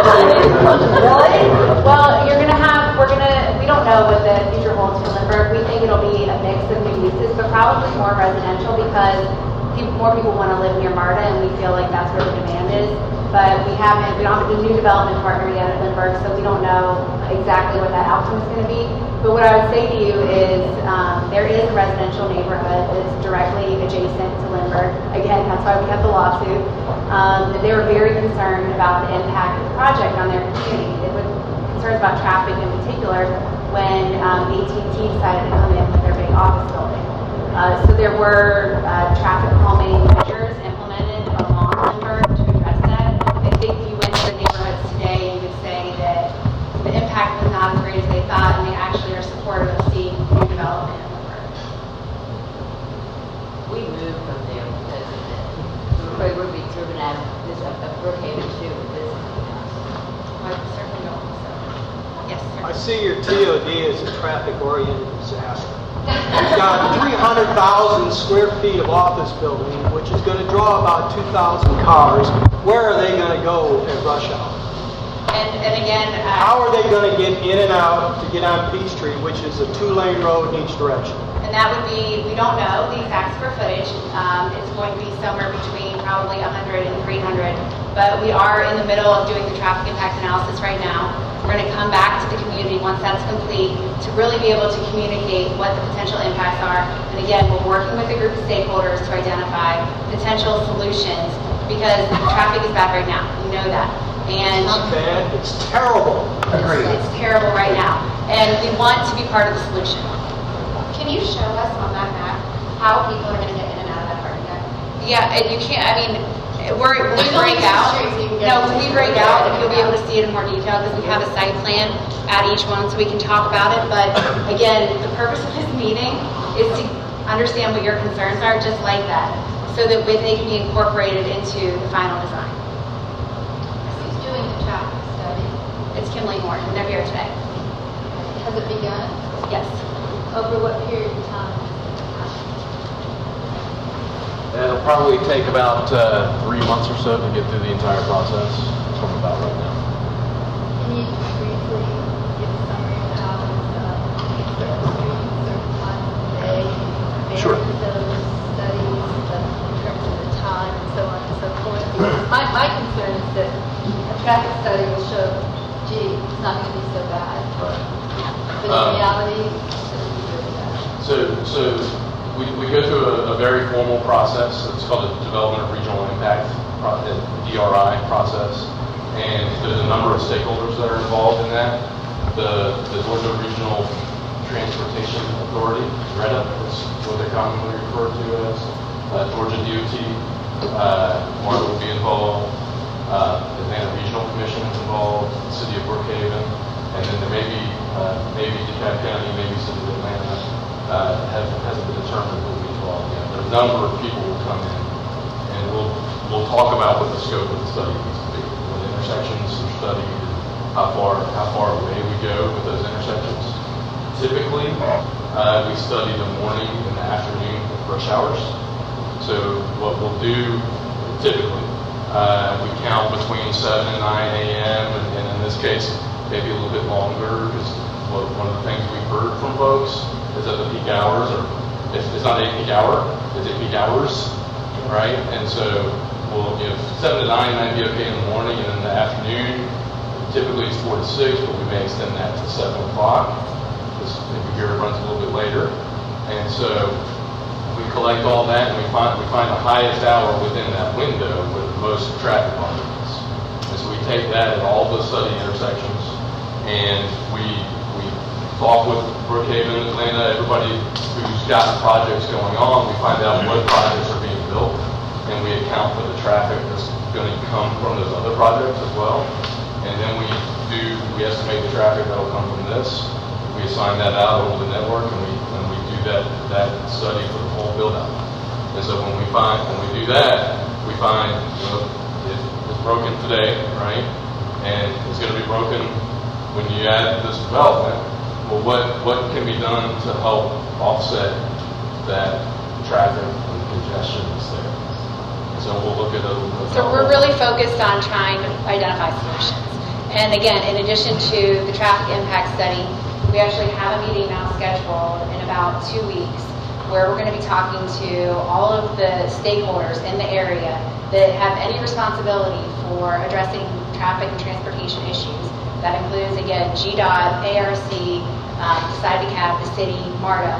Speaker 3: Really? Well, we don't know what the future holds for Lindbergh. We think it'll be a mix of new uses, but probably more residential residential because more people want to live near MARTA, and we feel like that's where the demand is. But we don't have a new development partner yet at Lindbergh, so we don't know exactly what that outcome is going to be. But what I would say to you is there is a residential neighborhood that's directly adjacent to Lindbergh. Again, that's why we have the lawsuit. They were very concerned about the impact of the project on their community. They were concerns about traffic in particular when AT&T decided to come in with their big office building. So there were traffic calming measures implemented along Lindbergh to address that. I think if you went to the neighborhoods today, you would say that the impact was not as great as they thought, and they actually are supportive of seeing new development in Lindbergh.
Speaker 11: We moved from there because of it. Everybody would be driven out of Brookhaven too with this.
Speaker 3: I certainly don't think so. Yes, sir.
Speaker 12: I see your TOD as a traffic-oriented disaster. You've got 300,000 square feet of office building, which is going to draw about 2,000 cars. Where are they going to go at rush hour?
Speaker 3: And again,
Speaker 12: How are they going to get in and out to get on Peachtree, which is a 2-lane road in each direction?
Speaker 3: and that would be, we don't know the exact square footage. It's going to be somewhere between probably 100 and 300, but we are in the middle of doing the traffic impact analysis right now. We're going to come back to the community once that's complete to really be able to communicate what the potential impacts are. And again, we're working with a group of stakeholders to identify potential solutions because traffic is bad right now. We know that. And
Speaker 12: It's not bad, it's terrible.
Speaker 3: it's terrible right now. And we want to be part of the solution.
Speaker 13: Can you show us on that map how people are going to get in and out of that parking deck?
Speaker 3: Yeah, and you can't, I mean, when we
Speaker 13: There's only
Speaker 3: break
Speaker 13: two
Speaker 3: out,
Speaker 13: streets you can get
Speaker 3: no,
Speaker 13: to.
Speaker 3: when we break out, you'll be able to see it in more detail because we have a site plan at each one so we can talk about it. But again, the purpose of this meeting is to understand what your concerns are, just like that, so that they can be incorporated into the final design.
Speaker 13: Who's doing the traffic study?
Speaker 3: It's Kimley Moore, and they're here today.
Speaker 13: Has it begun?
Speaker 3: Yes.
Speaker 13: Over what period of time?
Speaker 14: It'll probably take about 3 months or so to get through the entire process. That's what I'm about right now.
Speaker 13: Can you briefly give a summary of how certain streets, certain times of the day,
Speaker 14: Sure.
Speaker 13: vary those studies in terms of the time and so on and so forth? Because my concern is that a traffic study will show, gee, it's not going to be so bad.
Speaker 14: Right.
Speaker 13: But in reality, it's going to be really bad.
Speaker 14: So we go through a very formal process. It's called the Development of Regional Impact, DRI process. And there's a number of stakeholders that are involved in that. The Georgia Regional Transportation Authority, RETA, is what they're commonly referred to as. Georgia DOT, MARTA will be involved. Atlanta Regional Commission is involved. The City of Brookhaven. And then there may be maybe DeKalb County, maybe City of Atlanta. Hasn't been determined who will be involved yet. But a number of people will come in, and we'll talk about what the scope of the study needs to be. What intersections are studied, and how far away we go with those intersections. Typically, we study the morning and the afternoon rush hours. So what we'll do typically, we count between 7 and 9 a.m. and in this case, maybe a little bit longer because one of the things we've heard from folks is that the peak hours are, it's not a peak hour, it's a peak hours, right? And so we'll give 7 to 9 might be okay in the morning, and in the afternoon, typically it's 4 to 6, but we may extend that to 7 o'clock, because maybe here it runs a little bit later. And so we collect all that, and we find the highest hour within that window where the most traffic volume is. And so we take that at all the study intersections, and we talk with Brookhaven, Atlanta, everybody who's got projects going on. We find out what projects are being built, and we account for the traffic that's going to come from those other projects as well. And then we estimate the traffic that'll come from this. We assign that out over the network, and we do that study for the whole build out. And so when we do that, we find it's broken today, right? And it's going to be broken when you add this development. Well, what can be done to help offset that traffic and congestion that's there? So we'll look at
Speaker 3: So we're really focused on trying to identify solutions. And again, in addition to the traffic impact study, we actually have a meeting now scheduled in about 2 weeks where we're going to be talking to all of the stakeholders in the area that have any responsibility for addressing traffic and transportation issues. That includes, again, GDOT, ARC, Decided Cab, the city, MARTA.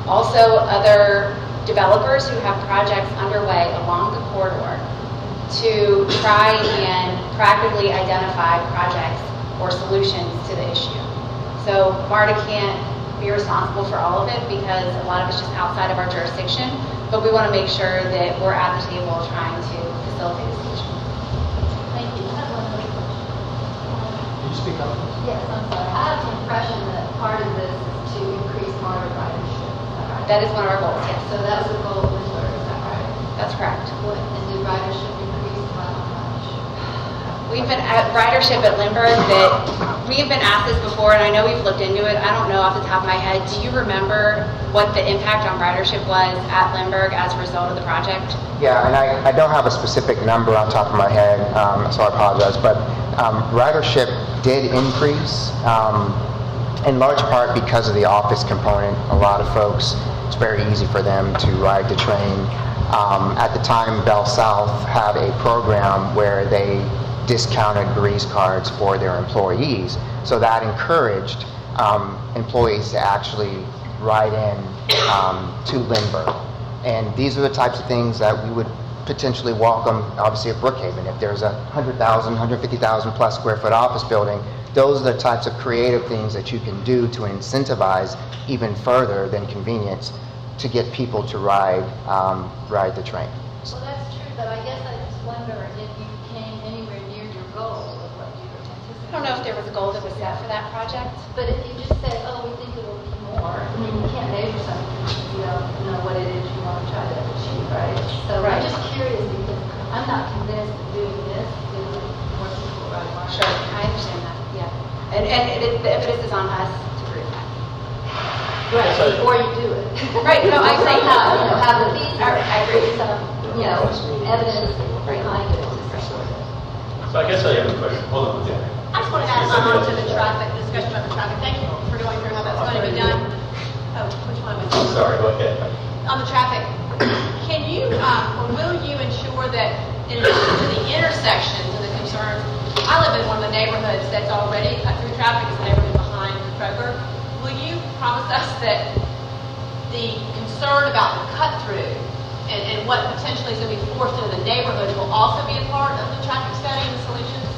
Speaker 3: Also, other developers who have projects underway along the corridor to try and practically identify projects or solutions to the issue. So MARTA can't be responsible for all of it because a lot of it's just outside of our jurisdiction, but we want to make sure that we're at the table trying to facilitate a solution.
Speaker 13: Thank you. I have one other question.
Speaker 1: Can you speak up?
Speaker 13: Yes, I'm sorry. I have the impression that part of this is to increase MARTA ridership. Is that right?
Speaker 3: That is one of our goals, yes.
Speaker 13: So that was the goal of Lindbergh, is that right?
Speaker 3: That's correct.
Speaker 13: And did ridership increase by how much?
Speaker 3: We've been at ridership at Lindbergh that we have been asked this before, and I know we've looked into it. I don't know off the top of my head. Do you remember what the impact on ridership was at Lindbergh as a result of the project?
Speaker 9: Yeah, and I don't have a specific number on top of my head, so I apologize, but ridership did increase, in large part because of the office component. A lot of folks, it's very easy for them to ride the train. At the time, Bell South had a program where they discounted grease cards for their employees, so that encouraged employees to actually ride in to Lindbergh. And these are the types of things that we would potentially welcome, obviously, at Brookhaven. If there's a 100,000, 150,000 plus square foot office building, those are the types of creative things that you can do to incentivize even further than convenience to get people to ride the train.
Speaker 13: Well, that's true, but I guess I just wonder if you came anywhere near your goal of what you were anticipating.
Speaker 3: I don't know if there was a goal that was set for that project.
Speaker 13: But if you just say, oh, we think it will be more, I mean, you can't measure something if you don't know what it is you want to try to achieve, right? So
Speaker 3: Right.
Speaker 13: I'm just curious because I'm not convinced that doing this is more people ride more.
Speaker 3: Sure, I understand that, yeah. And the impetus is on us to prove that.
Speaker 13: Right, before you do it.
Speaker 3: Right, no, I agree.
Speaker 13: Somehow, have the thesis.
Speaker 3: I agree.
Speaker 13: Some, evidence behind it.
Speaker 10: So I guess I have a question. Hold on, yeah.
Speaker 15: I just want to add on to the traffic, discussion about the traffic. Thank you for going through how that's going to be done. Oh, which one was it?
Speaker 5: I'm sorry, go ahead.
Speaker 15: On the traffic, can you, or will you ensure that in addition to the intersections and the concerns, I live in one of the neighborhoods that's already cut through traffic, is the neighborhood behind Kroger. Will you promise us that the concern about the cut through and what potentially is going to be forced into the neighborhoods will also be a part of the traffic study and the solutions?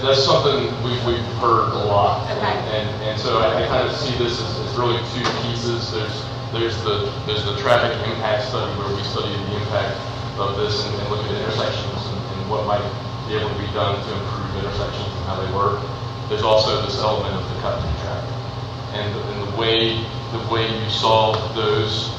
Speaker 14: That's something we've heard a lot.
Speaker 15: Okay.
Speaker 14: And so I kind of see this as really two pieces. There's the traffic impact study where we study the impact of this and look at intersections and what might be able to be done to improve intersections and how they work. There's also this element of the cut through traffic. And the way you solve those,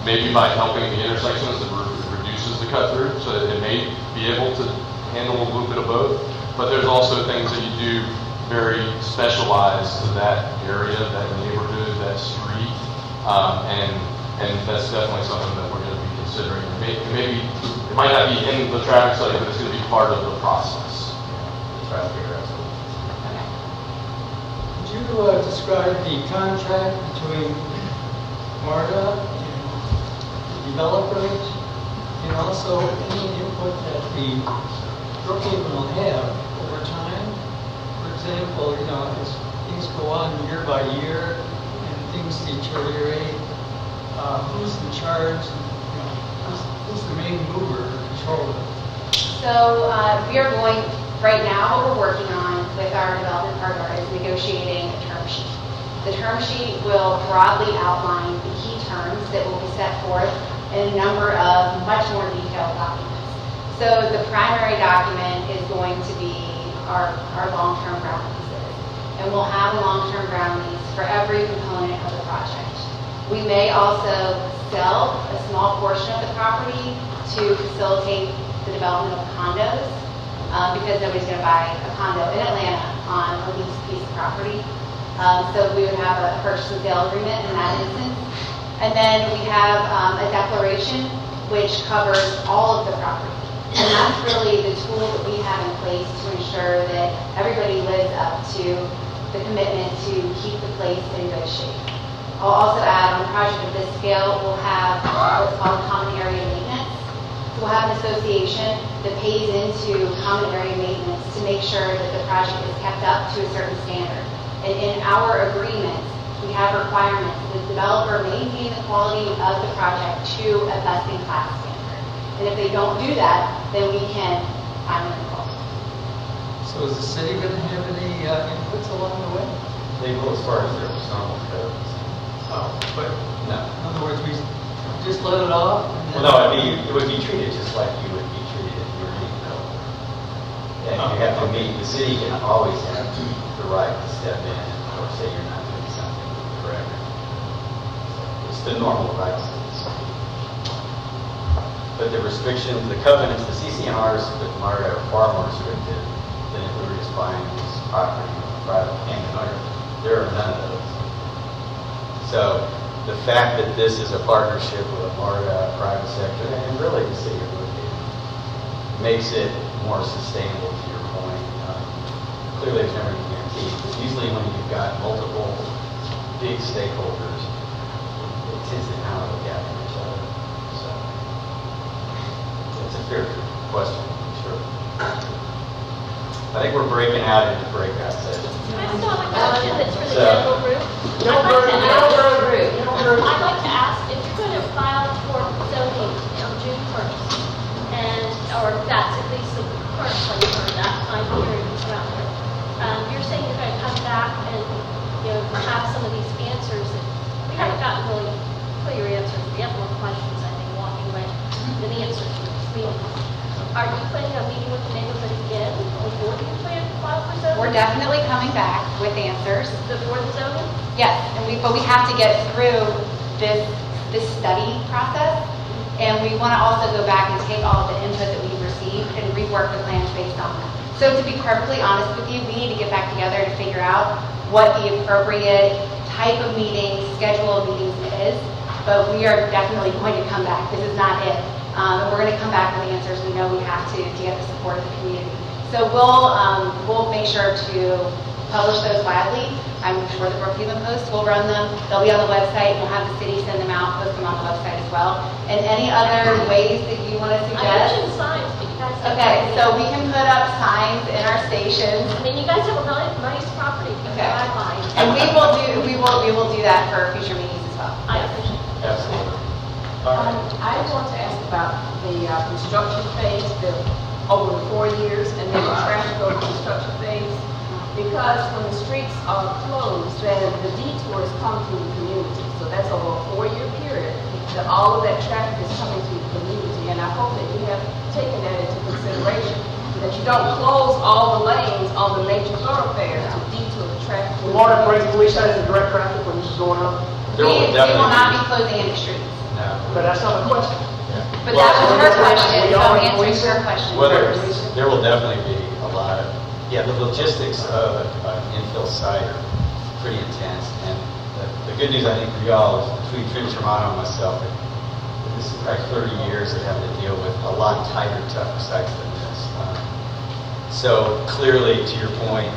Speaker 14: maybe by helping the intersections, it reduces the cut through, so it may be able to handle a little bit of both. But there's also things that you do very specialized to that area, that neighborhood, that street, and that's definitely something that we're going to be considering. Maybe it might not be in the traffic study, but it's going to be part of the process. Try to figure out something.
Speaker 16: Could you describe the contract between MARTA and the developers, and also any input that the Brookhaven will have over time? For example, as things go on year by year and things deteriorate, who's in charge? Who's the main mover or controller?
Speaker 3: So we are going, right now, what we're working on with our development partner is negotiating a term sheet. The term sheet will broadly outline the key terms that will be set forth in a number of much more detailed documents. So the primary document is going to be our long-term ground leases. And we'll have a long-term ground lease for every component of the project. We may also sell a small portion of the property to facilitate the development of condos, because nobody's going to buy a condo in Atlanta on a leased piece of property. So we would have a purchase and sale agreement in that instance. And then we have a declaration which covers all of the property. And that's really the tool that we have in place to ensure that everybody lives up to the commitment to keep the place in good shape. I'll also add, on a project of this scale, we'll have what's called common area maintenance. So we'll have an association that pays into common area maintenance to make sure that the project is kept up to a certain standard. And in our agreements, we have requirements that the developer maintain the quality of the project to a best-in-class standard. And if they don't do that, then we can file a recall.
Speaker 16: So is the city going to have any inputs along the way?
Speaker 5: They will as far as their personal codes. But no.
Speaker 16: In other words, we just let it off?
Speaker 5: Well, no, it would be treated just like you would be treated if you were being built. And you have to meet, the city can always have the right to step in or say you're not doing something correct. It's the normal rights of the city. But the restrictions, the covenants, the CCNRs with MARTA are far more restrictive than if we were just buying this property from a private landowner. There are none of those. So the fact that this is a partnership with a MARTA, private sector, and really the city of Brookhaven, makes it more sustainable to your point. Clearly, there's never any guarantee, because usually when you've got multiple big stakeholders, it tends to kind of look after each other. So it's a fair question, sure. I think we're breaking out into breakout sessions.
Speaker 17: I still have a question that's for the
Speaker 5: So-
Speaker 17: general group. I'd like to ask if you're going to file for zoning on June 1st, or that's at least the current place for that time period is around there. You're saying you're going to come back and, have some of these answers that we haven't gotten really clear answers. We have more questions, I think, walking away than answers from this meeting. Are you planning on meeting with the neighborhood again before you plan to file for zoning?
Speaker 3: We're definitely coming back with answers.
Speaker 17: Before the zoning?
Speaker 3: Yes, but we have to get through this study process, and we want to also go back and take all of the input that we've received and rework the plans based on that. So to be perfectly honest with you, we need to get back together to figure out what the appropriate type of meeting, schedule of meetings is, but we are definitely going to come back. This is not it. And we're going to come back with answers. We know we have to get the support of the community. So we'll make sure to publish those widely. I'm sure the Brookhaven Post will run them. They'll be on the website. We'll have the city send them out, post them on the website as well. And any other ways that you want to
Speaker 17: I
Speaker 3: suggest?
Speaker 17: mentioned signs, but you guys have.
Speaker 3: Okay, so we can put up signs in our stations.
Speaker 17: I mean, you guys have a really nice property.
Speaker 3: Okay.
Speaker 17: I like.
Speaker 3: And we will do that for future meetings as well.
Speaker 17: I appreciate it.
Speaker 5: Absolutely.
Speaker 6: I want to ask about the construction phase, over the 4 years, and then the traffic over the construction phase. Because when the streets are closed, then the detours come through the community. So that's over a 4-year period, that all of that traffic is coming through the community. And I hope that you have taken that into consideration, that you don't close all the lanes on the major thoroughfares to detour the traffic.
Speaker 12: Water break, police has to direct traffic when this is going on.
Speaker 5: There will
Speaker 3: We will
Speaker 5: definitely
Speaker 3: not be closing any streets.
Speaker 5: No.
Speaker 12: But that's not a question.
Speaker 3: But that was her question, so I'm answering her question
Speaker 5: Well,
Speaker 3: first.
Speaker 5: there will definitely be a lot of, the logistics of an infill site are pretty intense. And the good news, I think, for y'all is between Trim Germano and myself, this is like 30 years of having to deal with a lot tighter, tougher sites than this. So clearly, to your point,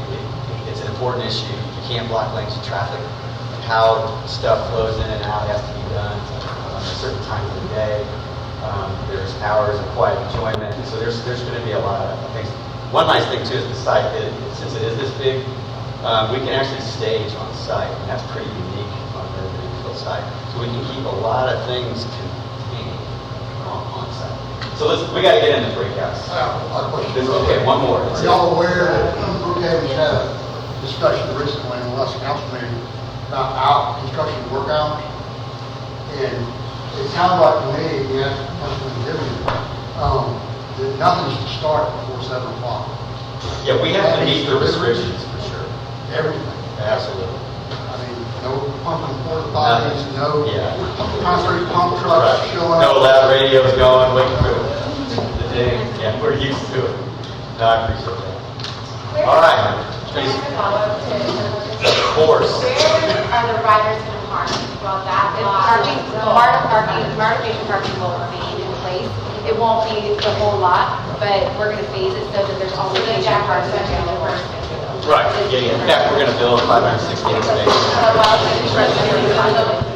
Speaker 5: it's an important issue. You can't block lanes of traffic. How stuff flows in and out has to be done at certain times of the day. There's hours of quiet enjoyment, and so there's going to be a lot of things. One nice thing too is the site, since it is this big, we can actually stage on site, and that's pretty unique on an urban infill site. So we can keep a lot of things contained on site. So we got to get into breakouts. Okay, one more.
Speaker 18: Are y'all aware that Brookhaven had a discussion recently in the last council meeting about out construction work hours? And it sounded like to me, yes, Councilman Gibbons, that nothing's to start before 7 o'clock.
Speaker 5: Yeah, we have to meet the restrictions for sure.
Speaker 18: Everything.
Speaker 5: Absolutely.
Speaker 18: I mean, no pumping porta potties, no
Speaker 5: Yeah.
Speaker 18: concrete pump trucks showing
Speaker 5: No
Speaker 18: up.
Speaker 5: loud radios going, waiting for the ding. Yeah, we're used to it. No, I appreciate that. All right. Please. Of course.
Speaker 3: Where are the riders going to park? Well, that parking, MARTA parking will remain in place. It won't be the whole lot, but we're going to phase it so that there's always a parking.
Speaker 5: Right. Yeah, yeah. In fact, we're going to build 516 spaces.